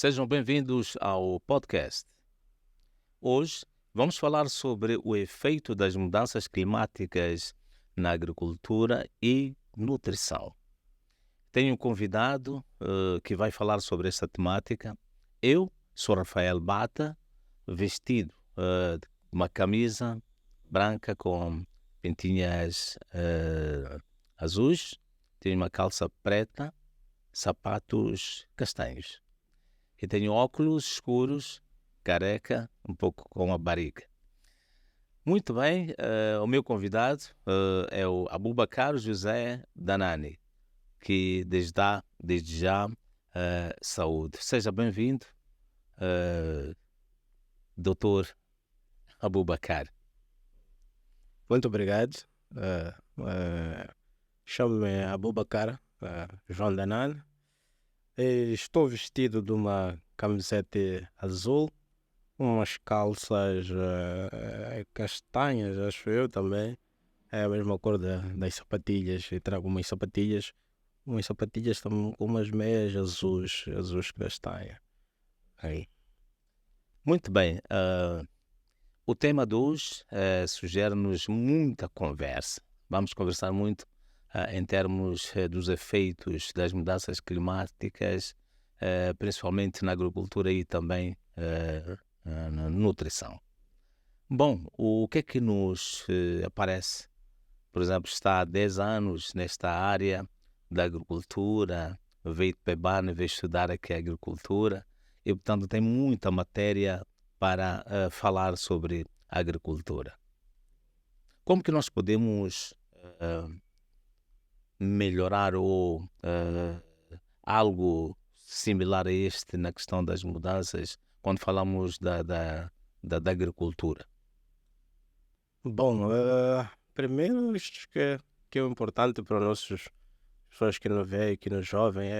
Sejam bem-vindos ao podcast. Hoje vamos falar sobre o efeito das mudanças climáticas na agricultura e nutrição. Tenho um convidado que vai falar sobre esta temática. Eu sou Rafael Bata, vestido de uma camisa branca com pintinhas azuis, tenho uma calça preta, sapatos castanhos. E tenho óculos escuros, careca, um pouco com a barriga. Muito bem, o meu convidado é o Abubakar José Danani, que desde já saúde. Seja bem-vindo, Dr. Abubakar. Muito obrigado. Chamo-me Abubakar João Danani. Estou vestido de uma camiseta azul, umas calças castanhas, acho eu também. É a mesma cor das sapatilhas. E trago umas sapatilhas também com umas meias azuis castanha. Aí. Muito bem, o tema de hoje sugere-nos muita conversa. Vamos conversar muito em termos dos efeitos das mudanças climáticas, principalmente na agricultura e também na nutrição. Bom, o que é que nos aparece? Por exemplo, está há 10 anos nesta área da agricultura, veio de Pebane, veio estudar aqui a agricultura e, portanto, tem muita matéria para falar sobre a agricultura. Como que nós podemos melhorar ou algo similar a este na questão das mudanças quando falamos da agricultura? Bom, primeiro isto que é importante para os nossos pessoas que nos veem, que nos ouvem,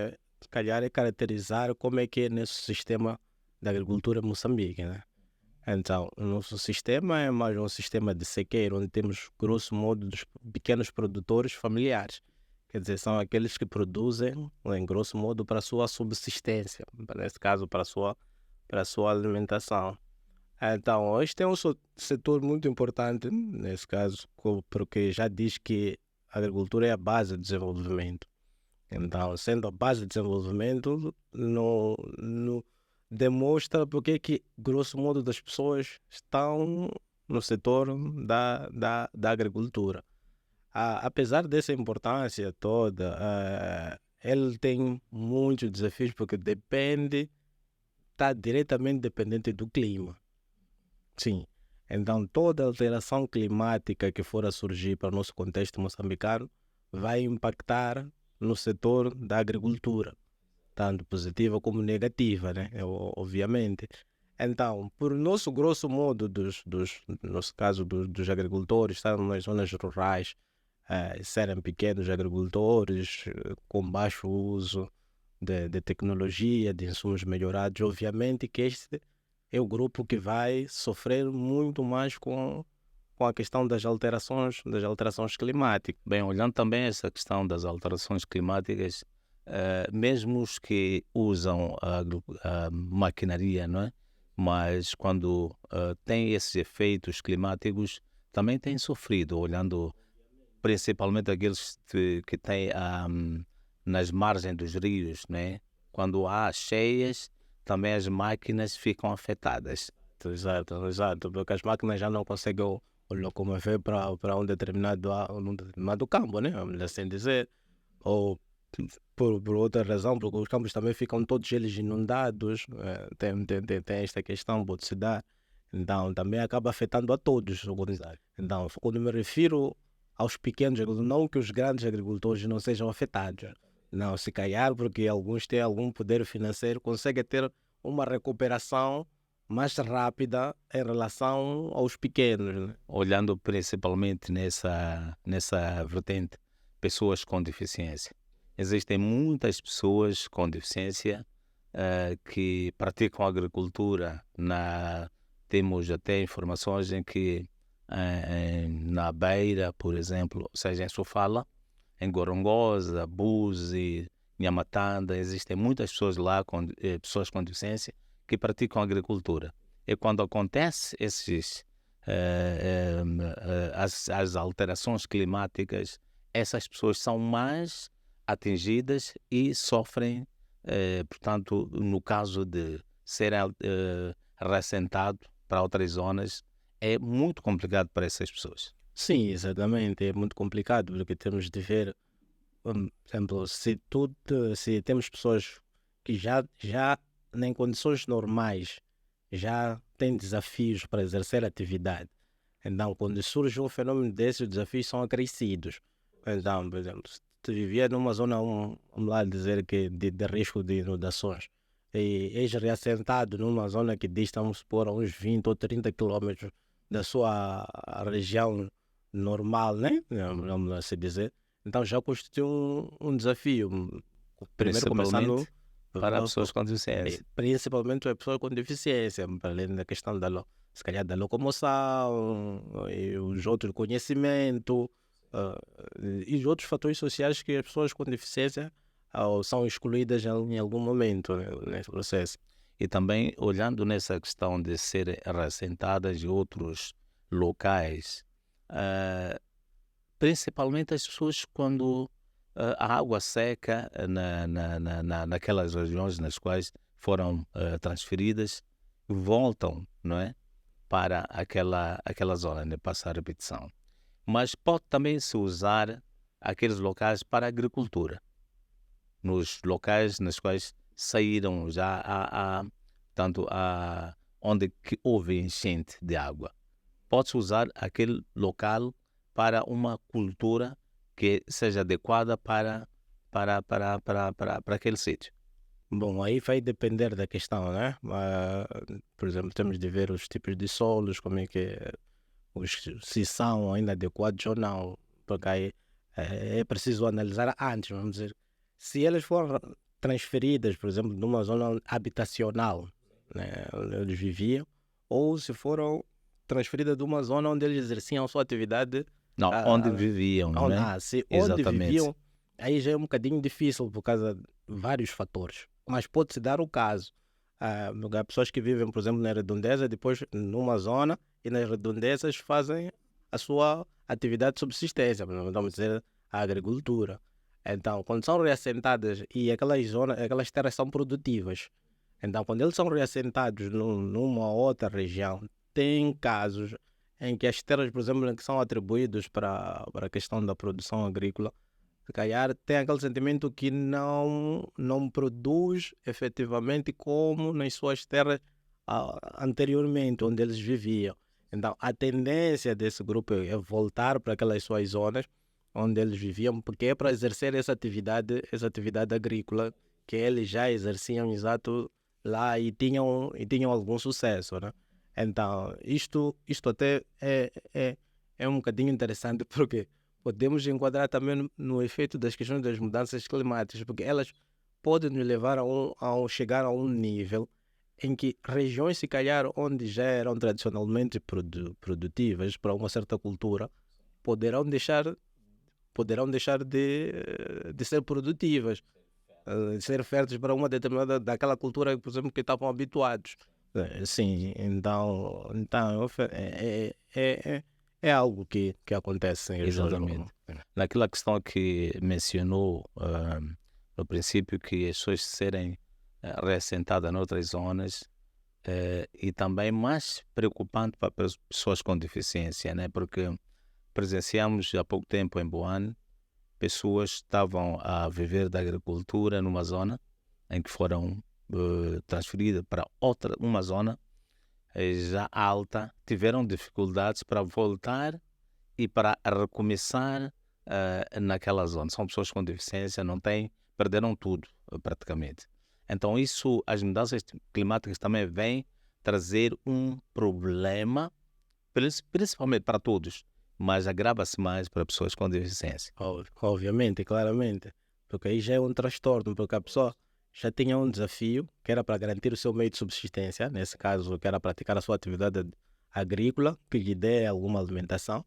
se calhar é caracterizar como é que é nesse sistema da agricultura em Moçambique, né? Então, o nosso sistema é mais um sistema de sequeiro, onde temos, grosso modo, dos pequenos produtores familiares. Quer dizer, são aqueles que produzem, em grosso modo, para a sua subsistência, nesse caso, para a sua alimentação. Então, este é um setor muito importante, nesse caso, porque já diz que a agricultura é a base de desenvolvimento. Então, sendo a base de desenvolvimento, demonstra porque que, grosso modo, das pessoas estão no setor da agricultura. Apesar dessa importância toda, ele tem muitos desafios porque está diretamente dependente do clima. Sim. Então, toda alteração climática que for a surgir para o nosso contexto moçambicano vai impactar no setor da agricultura, tanto positiva como negativa, né? Obviamente. Então, por nosso grosso modo, no nosso caso dos agricultores, estão nas zonas rurais, serem pequenos agricultores com baixo uso de tecnologia, de insumos melhorados, obviamente que este é o grupo que vai sofrer muito mais com a questão das alterações climáticas. Bem, olhando também essa questão das alterações climáticas, mesmo os que usam a maquinaria, não é? Mas quando têm esses efeitos climáticos, também têm sofrido, olhando principalmente aqueles que têm nas margens dos rios, né? Quando há cheias, também as máquinas ficam afetadas. Exato, porque as máquinas já não conseguem o locomover para um determinado campo, né? Vamos assim dizer, ou por outra razão, porque os campos também ficam todos eles inundados, tem esta questão, pode se dar, então também acaba afetando a todos. Então, quando me refiro aos pequenos agricultores, não que os grandes agricultores não sejam afetados, não, se calhar porque alguns têm algum poder financeiro, conseguem ter uma recuperação mais rápida em relação aos pequenos, né? Olhando principalmente nessa vertente, pessoas com deficiência. Existem muitas pessoas com deficiência que praticam agricultura. Temos até informações em que na Beira, por exemplo, ou seja, em Sofala, em Gorongosa, Buzi Nhamatanda, existem muitas pessoas lá, pessoas com deficiência, que praticam agricultura. E quando acontece as alterações climáticas, essas pessoas são mais atingidas e sofrem, portanto, no caso de serem reassentados para outras zonas, é muito complicado para essas pessoas. Sim, exatamente. É muito complicado porque temos de ver, por exemplo, se temos pessoas que já em condições normais já têm desafios para exercer atividade. Então, quando surge um fenômeno desses, os desafios são acrescidos. Então, por exemplo, se tu vivia numa zona, vamos lá dizer que de risco de inundações, e és reassentado numa zona que dista, vamos supor, a uns 20 ou 30 quilômetros da sua região normal, né? Vamos assim dizer. Então já constitui um desafio. Primeiro começando Principalmente para pessoas com deficiência. principalmente a pessoa com deficiência, para além da questão se calhar da locomoção e os outros conhecimento ah, e os outros fatores sociais que as pessoas com deficiência são excluídas em algum momento, né, nesse processo. E também olhando nessa questão de serem reassentadas em outros locais, principalmente as pessoas quando a água seca naquelas regiões nas quais foram transferidas, voltam, não é, para aquela zona, né, passa a repetição. Mas pode também se usar aqueles locais para a agricultura, nos locais nos quais saíram já tanto onde que houve enchente de água. Pode-se usar aquele local para uma cultura que seja adequada para aquele sítio. Bom, aí vai depender da questão, né? Por exemplo, temos de ver os tipos de solos, como é que se são ainda adequados ou não, porque aí é preciso analisar antes, vamos dizer, se elas foram transferidas, por exemplo, numa zona habitacional, né, onde eles viviam, ou se foram transferidas de uma zona onde eles exerciam a sua atividade. Não, onde viviam, não é? Se onde Exatamente. viviam, aí já é um bocadinho difícil por causa de vários fatores. Mas pode-se dar o caso. Há pessoas que vivem, por exemplo, na redondeza, depois numa zona, e nas redondezas fazem a sua atividade de subsistência, vamos dizer, a agricultura. Então, quando são reassentadas e aquelas terras são produtivas, então quando eles são reassentados numa outra região, tem casos em que as terras, por exemplo, que são atribuídas para a questão da produção agrícola, se calhar tem aquele sentimento que não produz efetivamente como nas suas terras anteriormente, onde eles viviam. Então, a tendência desse grupo é voltar para aquelas suas zonas onde eles viviam, porque é para exercer essa atividade agrícola que eles já exerciam exato lá e tinham algum sucesso, né? Então, isto até é um bocadinho interessante porque podemos enquadrar também no efeito das questões das mudanças climáticas, porque elas podem nos levar a chegar a um nível em que regiões, se calhar, onde já eram tradicionalmente produtivas para uma certa cultura, poderão deixar de ser produtivas, de ser férteis para uma determinada daquela cultura, por exemplo, que estavam habituados. Sim, então é algo que acontece em regiões. Exatamente. Naquela questão que mencionou no princípio, que as pessoas serem reassentadas noutras zonas, e também mais preocupante para as pessoas com deficiência, né? Porque presenciamos há pouco tempo em Boane, pessoas estavam a viver da agricultura numa zona em que foram transferidas para uma zona já alta, tiveram dificuldades para voltar e para recomeçar naquela zona. São pessoas com deficiência, perderam tudo praticamente. Então as mudanças climáticas também vêm trazer um problema, principalmente para todos, mas agrava-se mais para pessoas com deficiência. Obviamente, claramente, porque aí já é um transtorno, porque a pessoa já tinha um desafio que era para garantir o seu meio de subsistência, nesse caso que era praticar a sua atividade agrícola, que lhe dê alguma alimentação,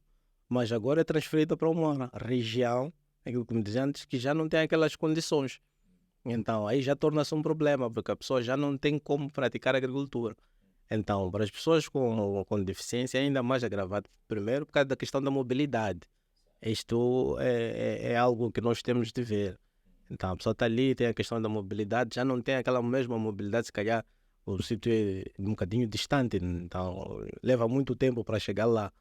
mas agora é transferida para uma região, aquilo que me dizia antes, que já não tem aquelas condições. Então, aí já torna-se um problema, porque a pessoa já não tem como praticar agricultura. Então, para as pessoas com deficiência, é ainda mais agravado. Primeiro, por causa da questão da mobilidade. Isto é algo que nós temos de ver. Então, a pessoa está ali, tem a questão da mobilidade, já não tem aquela mesma mobilidade, se calhar o sítio é um bocadinho distante, então leva muito tempo para chegar lá.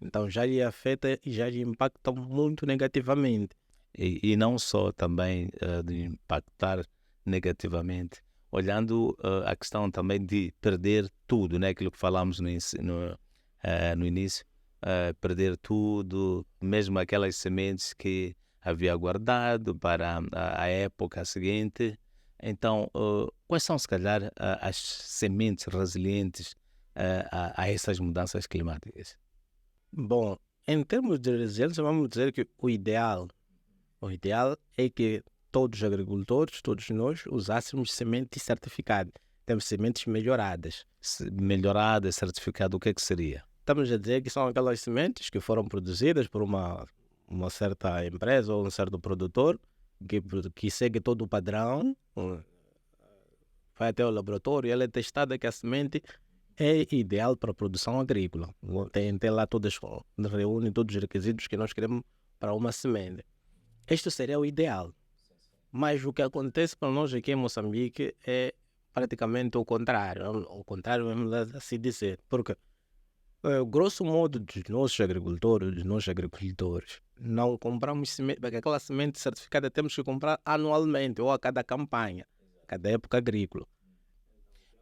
Então, já lhe afeta e já lhe impacta muito negativamente. E não só também de impactar negativamente, olhando a questão também de perder tudo, né? Aquilo que falámos no início, perder tudo, mesmo aquelas sementes que havia guardado para a época seguinte. Então, quais são, se calhar, as sementes resilientes a essas mudanças climáticas? Bom, em termos de resiliência, vamos dizer que o ideal é que todos os agricultores, todos nós, usássemos sementes certificadas. Temos sementes melhoradas. Melhorada, certificado, o que é que seria? Estamos a dizer que são aquelas sementes que foram produzidas por uma certa empresa ou um certo produtor que segue todo o padrão, vai até o laboratório e ela é testada que a semente é ideal para a produção agrícola. Tem lá todas, reúne todos os requisitos que nós queremos para uma semente. Este seria o ideal. Mas o que acontece para nós aqui em Moçambique é praticamente o contrário. O contrário, vamos assim dizer. Porque, grosso modo, dos nossos agricultores, não compramos semente, porque aquela semente certificada temos que comprar anualmente ou a cada campanha, cada época agrícola.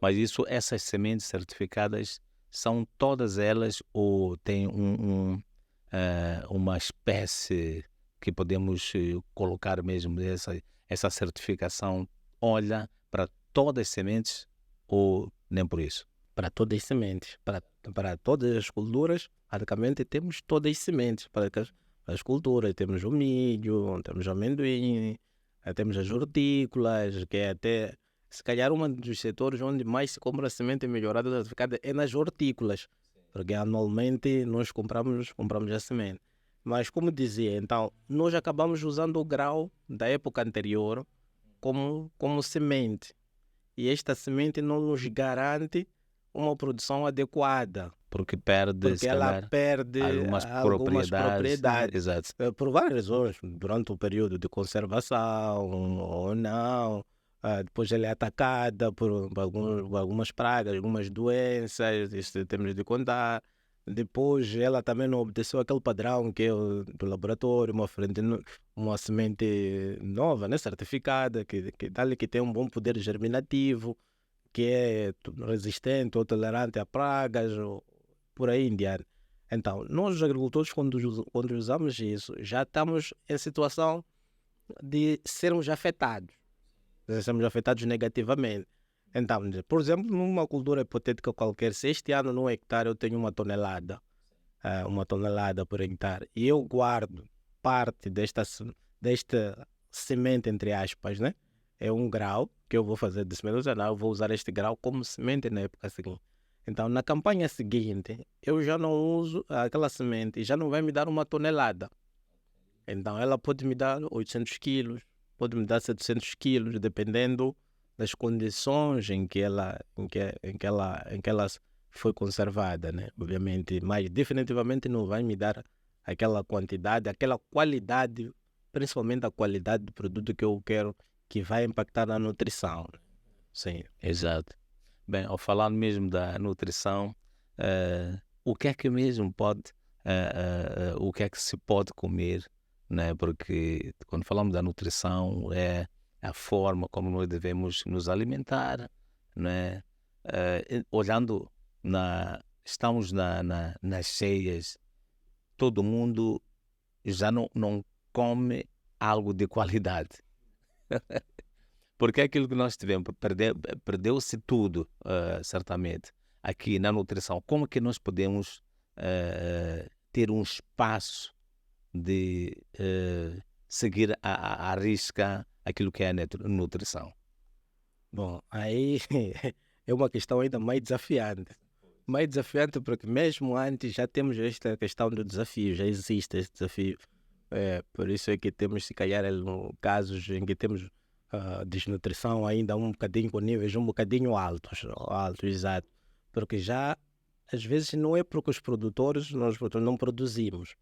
Mas essas sementes certificadas são todas elas ou tem uma espécie que podemos colocar mesmo essa certificação olha para todas as sementes ou nem por isso? Para todas as sementes, para todas as culturas, praticamente temos todas as sementes para as culturas. Temos o milho, temos o amendoim, temos as hortícolas, que é até, se calhar, um dos setores onde mais se compra semente melhorada certificada é nas hortícolas, porque anualmente nós compramos a semente. Mas, como dizia, então, nós acabamos usando o grau da época anterior como semente. E esta semente não nos garante uma produção adequada, Porque perde, porque se ela calhar, perde algumas algumas propriedades. propriedades, Exato. por várias razões, durante o período de conservação ou não. Depois ela é atacada por algumas pragas, algumas doenças, isso temos de contar. Depois ela também não obteceu aquele padrão que é do laboratório, uma semente nova, né, certificada, que tem um bom poder germinativo, que é resistente ou tolerante a pragas, ou por aí em diante. Então, nós os agricultores, quando usamos isso, já estamos em situação de sermos afetados negativamente. Então, por exemplo, numa cultura hipotética qualquer, se este ano num hectare eu tenho uma tonelada por hectare, e eu guardo parte desta semente, entre aspas, né? É um grau que eu vou fazer de semente, eu vou usar este grau como semente na época seguinte. Então, na campanha seguinte, eu já não uso aquela semente e já não vai me dar uma tonelada. Então, ela pode me dar 800 quilos, pode me dar 700 quilos, dependendo das condições em que ela foi conservada, né? Obviamente, mas definitivamente não vai me dar aquela quantidade, aquela qualidade, principalmente a qualidade do produto que eu quero, que vai impactar na nutrição. Sim. Exato. Bem, ao falar mesmo da nutrição, o que é que mesmo o que é que se pode comer, né? Porque quando falamos da nutrição é a forma como nós devemos nos alimentar, né? Olhando estamos nas cheias, todo mundo já não come algo de qualidade. Porque é aquilo que nós tivemos, perdeu-se tudo, certamente, aqui na nutrição. Como que nós podemos ter um espaço de seguir à risca aquilo que é a nutrição? Bom, aí é uma questão ainda mais desafiante. Mais desafiante porque mesmo antes já temos esta questão do desafio, já existe esse desafio. Por isso é que temos, se calhar, casos em que temos desnutrição ainda um bocadinho com níveis um bocadinho altos, exato. Porque já, às vezes, não é porque nós produtores não produzimos,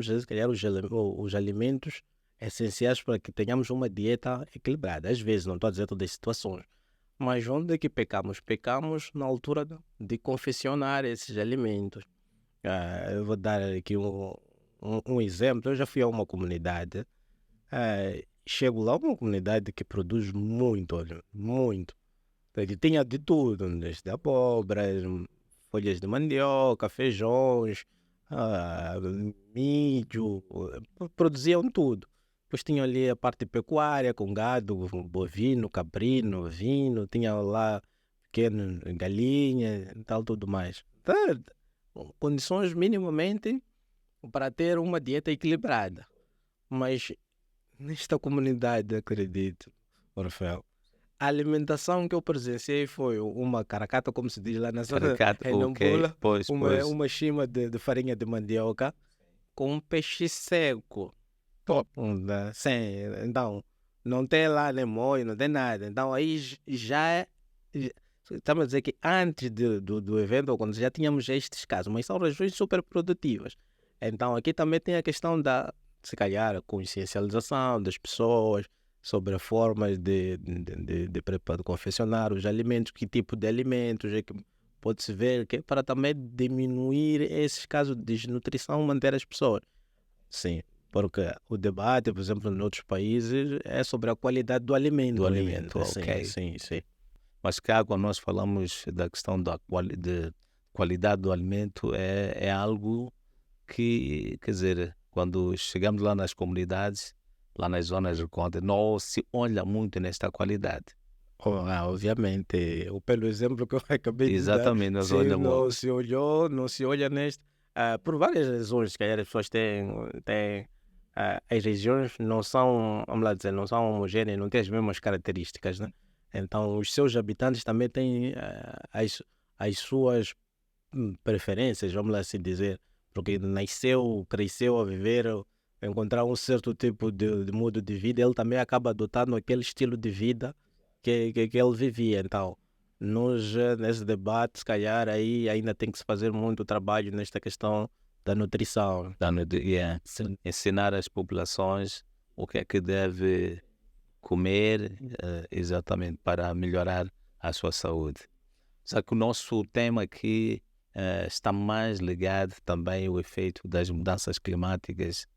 se calhar, os alimentos essenciais para que tenhamos uma dieta equilibrada. Às vezes, não estou a dizer todas as situações, mas onde é que pecamos? Pecamos na altura de confeccionar esses alimentos. Eu vou dar aqui um exemplo. Eu já fui a uma comunidade, chego lá, uma comunidade que produz muito, olha, muito. Ele tinha de tudo, desde abóboras, folhas de mandioca, feijões, ah, milho, produziam tudo. Depois tinha ali a parte pecuária, com gado, bovino, caprino, ovino, tinha lá pequeno galinha e tal, tudo mais. Tá, condições minimamente para ter uma dieta equilibrada. Mas nesta comunidade, acredito, Orfeu, a alimentação que eu presenciei foi uma caracata, como se diz lá na zona Caracata, em ok. Nampula, Pois, pois. uma chima de farinha de mandioca com um peixe seco. Top. Sim, então, não tem lá nem molho, não tem nada. Então, aí estamos a dizer que antes do evento, quando já tínhamos estes casos, mas são regiões super produtivas. Então, aqui também tem a questão da, se calhar, a consciencialização das pessoas sobre formas de confeccionar os alimentos, que tipo de alimentos é que pode-se ver, que é para também diminuir esses casos de desnutrição, manter as pessoas. Sim, porque o debate, por exemplo, em outros países é sobre a qualidade do alimento. Do alimento, sim, ok. sim. Mas cá, quando nós falamos da questão da de qualidade do alimento, é algo que, quer dizer, quando chegamos lá nas comunidades, lá nas zonas de conta, não se olha muito nesta qualidade. Obviamente, pelo exemplo que eu acabei de dar, Exatamente, nós se olhamos. não se olha neste, por várias razões, se calhar as pessoas têm as regiões não são, vamos lá dizer, não são homogêneas, não têm as mesmas características, né? Então, os seus habitantes também têm as suas preferências, vamos lá assim dizer, porque nasceu, cresceu a viver, a encontrar um certo tipo de modo de vida, ele também acaba adotando aquele estilo de vida que ele vivia. Então, nesse debate, se calhar, aí ainda tem que se fazer muito trabalho nesta questão da nutrição. Ensinar as populações o que é que deve comer, exatamente, para melhorar a sua saúde. Só que o nosso tema aqui está mais ligado também ao efeito das mudanças climáticas.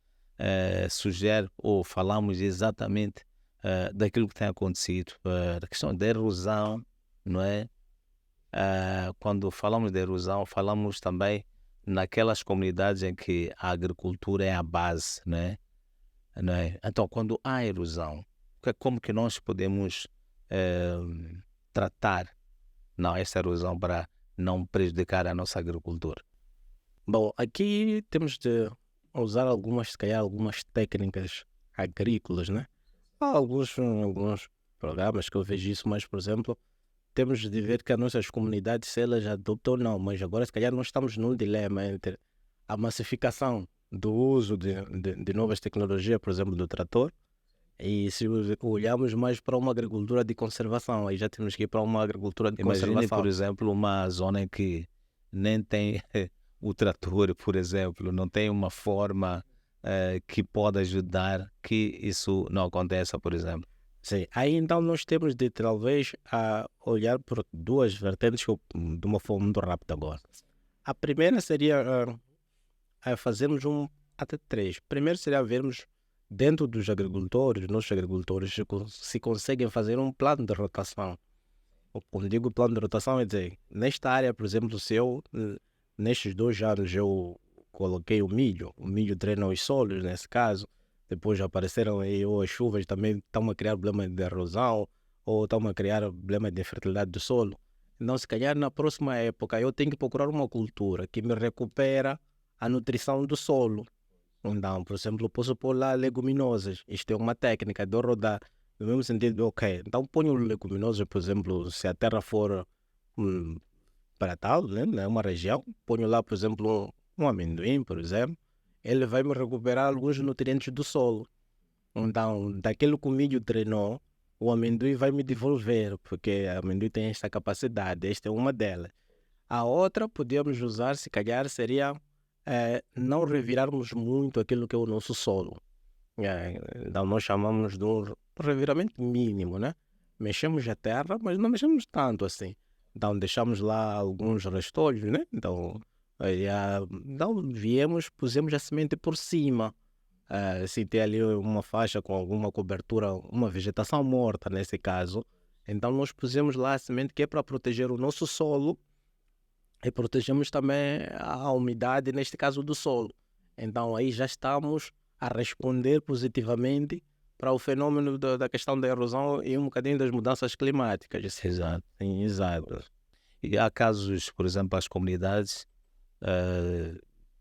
Sugere ou falamos exatamente daquilo que tem acontecido, da questão da erosão, não é? Quando falamos de erosão, falamos também naquelas comunidades em que a agricultura é a base, né? Não é? Então, quando há erosão, como que nós podemos tratar essa erosão para não prejudicar a nossa agricultura? Bom, aqui temos de usar se calhar algumas técnicas agrícolas, né? Há alguns programas que eu vejo isso, mas, por exemplo, temos de ver que as nossas comunidades, se elas adoptam ou não, mas agora se calhar nós estamos num dilema entre a massificação do uso de novas tecnologias, por exemplo, do trator, e se olharmos mais para uma agricultura de conservação, aí já temos que ir para uma agricultura de Imagine, conservação. por exemplo, uma zona em que nem tem o trator, por exemplo, não tem uma forma que pode ajudar que isso não aconteça, por exemplo. Sim, aí então nós temos de talvez olhar por duas vertentes de uma forma muito rápida agora. A primeira seria fazermos até três. Primeiro seria vermos dentro dos agricultores, nossos agricultores, se conseguem fazer um plano de rotação. Quando digo plano de rotação, é dizer, nesta área, por exemplo, se eu, nestes 2 anos, eu coloquei o milho treina os solos, nesse caso, depois apareceram aí, ou as chuvas também estão a criar problema de erosão, ou estão a criar problema de infertilidade do solo. Então, se calhar, na próxima época, eu tenho que procurar uma cultura que me recupera a nutrição do solo. Então, por exemplo, eu posso pôr lá leguminosas. Isto é uma técnica de rodar. No mesmo sentido, ok, então ponho leguminosas, por exemplo, se a terra for para tal, né, uma região, ponho lá, por exemplo, um amendoim, por exemplo, ele vai me recuperar alguns nutrientes do solo. Então, daquilo que o milho treinou, o amendoim vai me devolver, porque o amendoim tem esta capacidade, esta é uma delas. A outra podíamos usar, se calhar, seria não revirarmos muito aquilo que é o nosso solo. Então, nós chamamos de um reviramento mínimo, né? Mexemos a terra, mas não mexemos tanto assim. Então, deixamos lá alguns restolhos, né? Então, viemos, pusemos a semente por cima. Se tem ali uma faixa com alguma cobertura, uma vegetação morta nesse caso, então nós pusemos lá a semente que é para proteger o nosso solo e protegemos também a umidade, neste caso do solo. Então aí já estamos a responder positivamente para o fenômeno da questão da erosão e um bocadinho das mudanças climáticas. Exato. Sim, exato. E há casos, por exemplo, as comunidades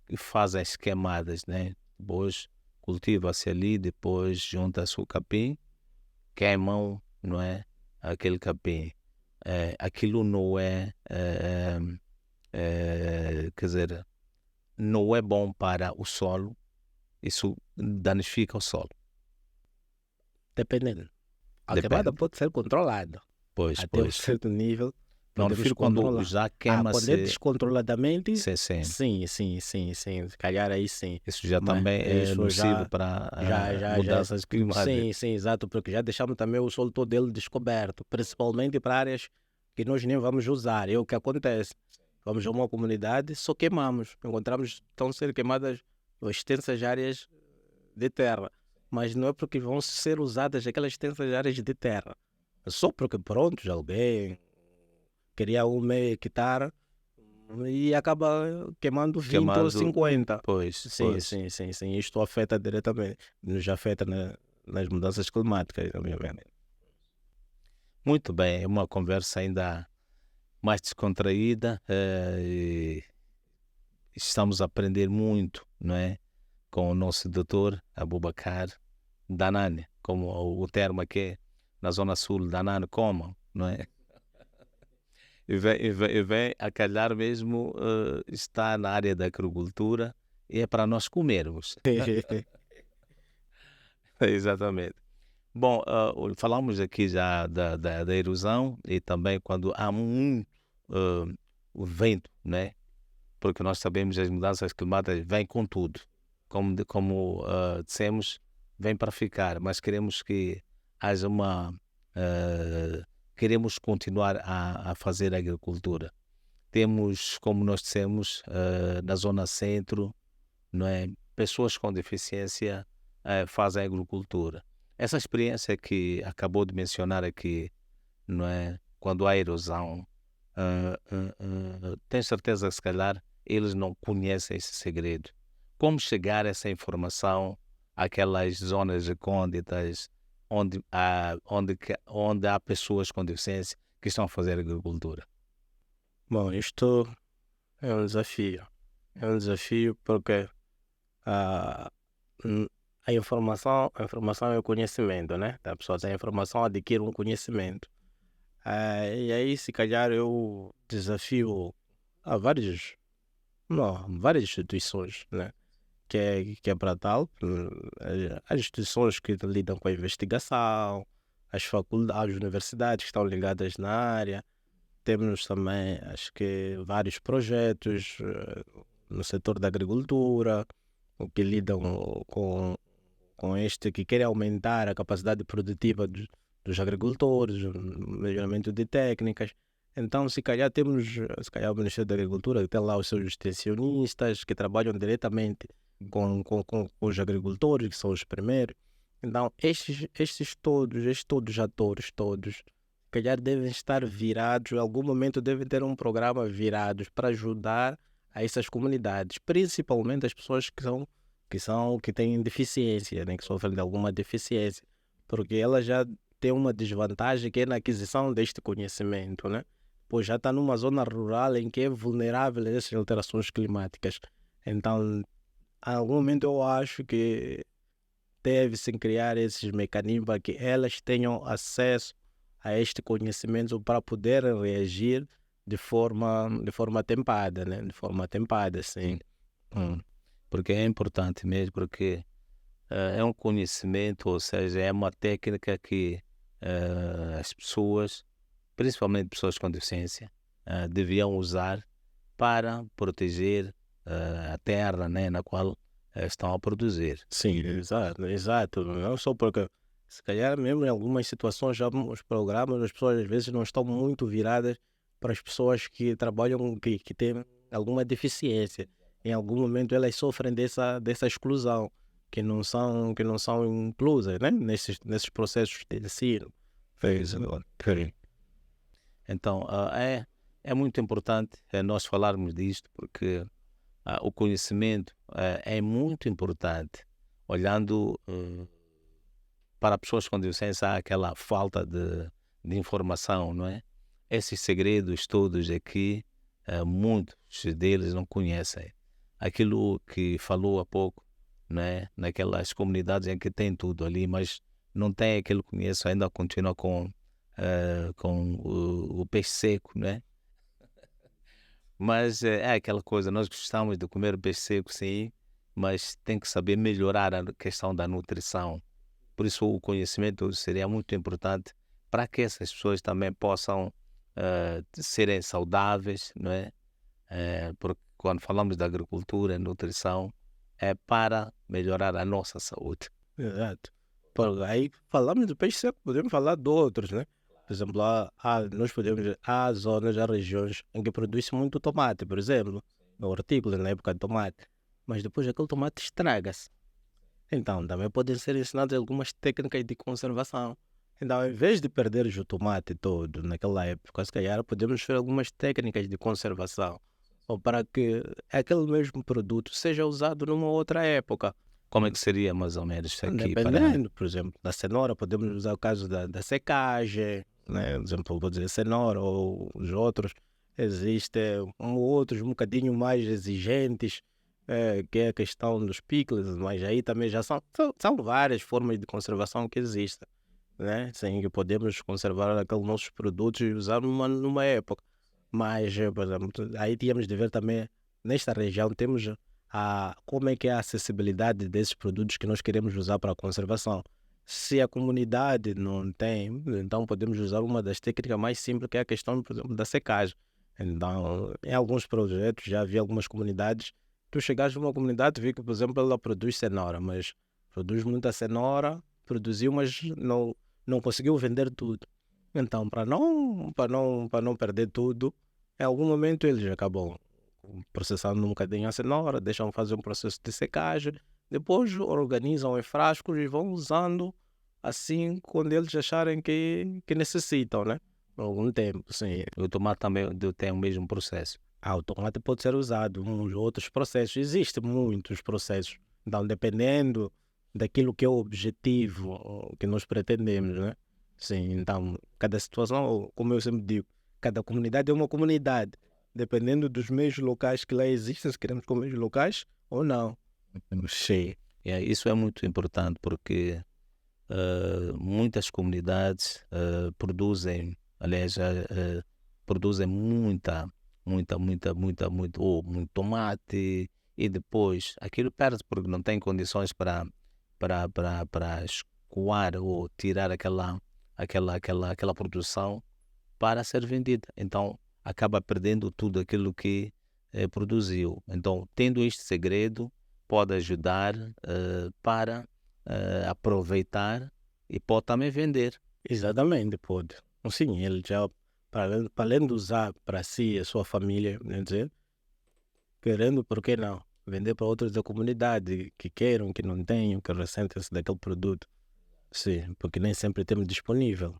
que fazem as queimadas, né? Depois cultiva-se ali, depois junta-se o capim, queimam, não é? Aquele capim. Aquilo não é, quer dizer, não é bom para o solo, isso danifica o solo. Dependendo. A Depende. queimada pode ser controlada Pois, até um pois. certo nível. Não, podemos refiro quando controlar. já Quando é queima-se. descontroladamente, Sim. sim. Se calhar aí sim. Isso já Mas também é isso nocivo já- para já- mudanças climáticas. Sim, exato, porque já deixamos também o solo todo dele descoberto, principalmente para áreas que nós nem vamos usar. É o que acontece. Vamos a uma comunidade, só queimamos. Encontramos estão ser queimadas extensas áreas de terra, mas não é porque vão ser usadas aquelas extensas áreas de terra. Só porque pronto, alguém queria um meio hectare e acaba queimando 20 ou Queimando, 50. pois. Sim. Isto afeta diretamente, nos afeta nas mudanças climáticas, obviamente. Muito bem, é uma conversa ainda mais descontraída e estamos a aprender muito, não é? Com o nosso doutor Abubakar Danane, como o termo aqui na Zona Sul, Danane como, não é? E vem a calhar mesmo está na área da agricultura e é para nós comermos. Exatamente. Bom, falamos aqui já da erosão e também quando há muito o vento, né? Porque nós sabemos que as mudanças climáticas vêm com tudo. Como dissemos, vem para ficar, mas queremos que haja queremos continuar a fazer agricultura. Temos, como nós dissemos, na zona centro, não é? Pessoas com deficiência fazem agricultura. Essa experiência que acabou de mencionar aqui, não é? Quando há erosão, tenho certeza que se calhar eles não conhecem esse segredo. Como chegar essa informação àquelas zonas recônditas onde há pessoas com deficiência que estão a fazer agricultura? Bom, isto é um desafio. É um desafio porque a informação é o conhecimento, né? A pessoa tem a informação, adquire um conhecimento. E aí, se calhar, eu desafio a várias instituições, né? Que é para tal, as instituições que lidam com a investigação, as faculdades, as universidades que estão ligadas na área. Temos também, acho que, vários projetos no setor da agricultura, que lidam com este, que querem aumentar a capacidade produtiva dos agricultores, o melhoramento de técnicas. Então, se calhar o Ministério da Agricultura que tem lá os seus extensionistas que trabalham diretamente com os agricultores, que são os primeiros. Então, estes todos atores, se calhar devem estar virados, em algum momento devem ter um programa virados para ajudar a essas comunidades, principalmente as pessoas que têm deficiência, né, que sofrem de alguma deficiência, porque elas já têm uma desvantagem que é na aquisição deste conhecimento, né? Pois já está numa zona rural em que é vulnerável a essas alterações climáticas. Então, a algum momento eu acho que deve-se criar esses mecanismos para que elas tenham acesso a este conhecimento para poder reagir de forma tempada, né? De forma tempada, sim. Porque é importante mesmo, porque é um conhecimento, ou seja, é uma técnica que as pessoas, principalmente pessoas com deficiência, deviam usar para proteger a terra, né, na qual estão a produzir. Sim, exato, exato. Não só porque, se calhar, mesmo em algumas situações, já os programas, as pessoas às vezes não estão muito viradas para as pessoas que trabalham, que têm alguma deficiência. Em algum momento elas sofrem dessa exclusão, que não são inclusas, né? Nesses processos de ensino. Fez agora. Então, é muito importante nós falarmos disto, porque o conhecimento é muito importante. Olhando para pessoas com deficiência, há aquela falta de informação, não é? Esses segredos todos é que muitos deles não conhecem. Aquilo que falou há pouco, não é? Naquelas comunidades em que tem tudo ali, mas não tem aquele conhecimento, ainda continua com o peixe seco, né? Mas é aquela coisa, nós gostamos de comer peixe seco, sim, mas tem que saber melhorar a questão da nutrição. Por isso o conhecimento seria muito importante para que essas pessoas também possam serem saudáveis, não é? Porque quando falamos de agricultura e nutrição, é para melhorar a nossa saúde. Exato. Aí falamos de peixe seco, podemos falar de outros, né? Por exemplo, há zonas, há regiões em que produz-se muito tomate, por exemplo, no hortícola, na época de tomate. Mas depois aquele tomate estraga-se. Então, também podem ser ensinadas algumas técnicas de conservação. Então, em vez de perderes o tomate todo naquela época, se calhar podemos ver algumas técnicas de conservação, ou para que aquele mesmo produto seja usado numa outra época. Como é que seria mais ou menos isso aqui? Dependendo, por exemplo, da cenoura, podemos usar o caso da secagem, né? Por exemplo, vou dizer cenoura ou os outros. Existem outros um bocadinho mais exigentes, que é a questão dos pickles, mas aí também já são várias formas de conservação que existem, né? Sim, que podemos conservar aqueles nossos produtos e usar numa época. Mas, por exemplo, aí tínhamos de ver também, nesta região, temos como é que é a acessibilidade desses produtos que nós queremos usar para a conservação. Se a comunidade não tem, então podemos usar uma das técnicas mais simples, que é a questão, por exemplo, da secagem. Então, em alguns projetos, já havia algumas comunidades, tu chegaste numa comunidade, vi que, por exemplo, ela produz cenoura, mas produz muita cenoura, produziu, mas não conseguiu vender tudo. Então, para não perder tudo, em algum momento eles acabam processando um bocadinho a cenoura, deixam fazer um processo de secagem, depois organizam em frascos e vão usando assim quando eles acharem que necessitam, né? Por algum tempo, sim. O tomate também tem o mesmo processo. O tomate pode ser usado em uns outros processos, existem muitos processos. Então, dependendo daquilo que é o objetivo que nós pretendemos, né? Sim, então, cada situação, como eu sempre digo, cada comunidade é uma comunidade. Dependendo dos meios locais que lá existem, se queremos com meios locais ou não. Sim. Isso é muito importante porque muitas comunidades produzem, aliás, produzem muito tomate e depois aquilo perde porque não tem condições para escoar ou tirar aquela produção para ser vendida. Então, acaba perdendo tudo aquilo que produziu. Então, tendo este segredo, pode ajudar para aproveitar e pode também vender. Exatamente, pode. Sim, ele já, para além de usar para si e a sua família, quer dizer, querendo, por que não? Vender para outros da comunidade que queiram, que não tenham, que ressentem-se daquele produto. Sim, porque nem sempre temos disponível.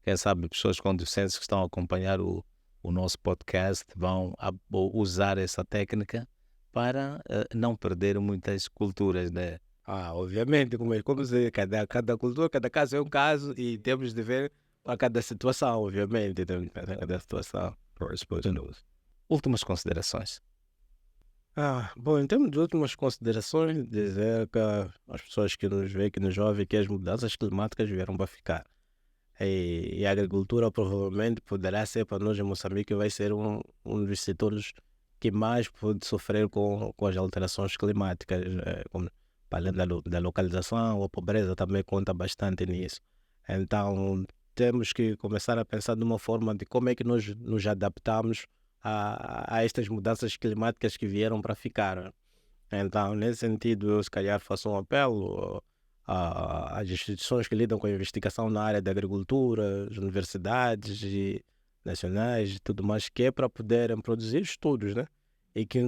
Quem sabe pessoas com deficiência que estão a acompanhar o nosso podcast vão usar essa técnica para não perder muitas culturas, né? Obviamente, como dizer, cada cultura, cada caso é um caso e temos de ver para cada situação, obviamente, temos para cada situação. Últimas considerações. Bom, em termos de últimas considerações, dizer que as pessoas que nos veem, que nos ouvem, que as mudanças climáticas vieram para ficar. E a agricultura provavelmente poderá ser para nós em Moçambique, vai ser um dos setores que mais pode sofrer com as alterações climáticas. para além da localização, a pobreza também conta bastante nisso. Então, temos que começar a pensar de uma forma de como é que nós nos adaptamos a estas mudanças climáticas que vieram para ficar. Então, nesse sentido, eu se calhar faço um apelo às instituições que lidam com a investigação na área da agricultura, as universidades e nacionais e tudo mais, que é para poderem produzir estudos, né? E que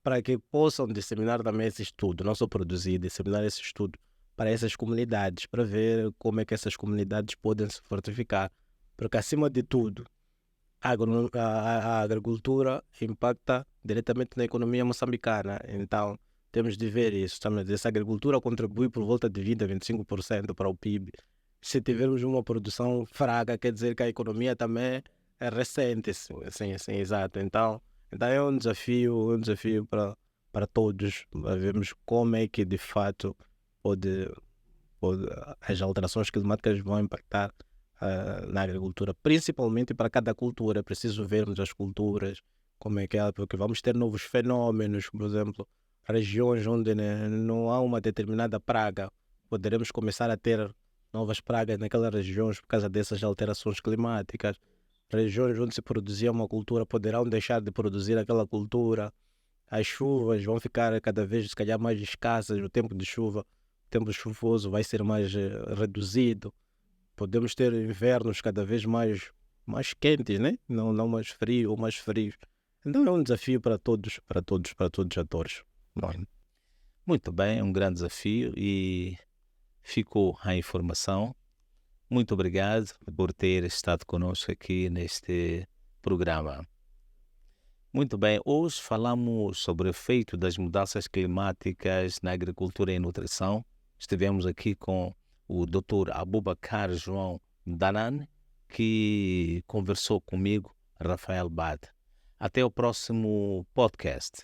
para que possam disseminar também esse estudo, não só produzir, disseminar esse estudo para essas comunidades, para ver como é que essas comunidades podem se fortificar. Porque, acima de tudo, a agricultura impacta diretamente na economia moçambicana. Então, temos de ver isso. Essa agricultura contribui por volta de 20 a 25% para o PIB. Se tivermos uma produção fraca, quer dizer que a economia também é recente. Sim, exato. Então é um desafio para todos. Vermos como é que, de fato, pode, as alterações climáticas vão impactar na agricultura, principalmente para cada cultura. É preciso vermos as culturas, como é que é, porque vamos ter novos fenômenos, por exemplo, regiões onde, né, não há uma determinada praga, poderemos começar a ter novas pragas naquelas regiões por causa dessas alterações climáticas. Regiões onde se produzia uma cultura poderão deixar de produzir aquela cultura. As chuvas vão ficar cada vez, se calhar, mais escassas. O tempo de chuva, o tempo chuvoso vai ser mais reduzido. Podemos ter invernos cada vez mais quentes, né? Não mais frio ou mais frios. Então é um desafio para todos os atores. Bom, Muito bem, é um grande desafio e ficou a informação. Muito obrigado por ter estado conosco aqui neste programa. Muito bem, hoje falamos sobre o efeito das mudanças climáticas na agricultura e nutrição. Estivemos aqui com o Dr. Abubakar João Danan, que conversou comigo, Rafael Bad. Até o próximo podcast.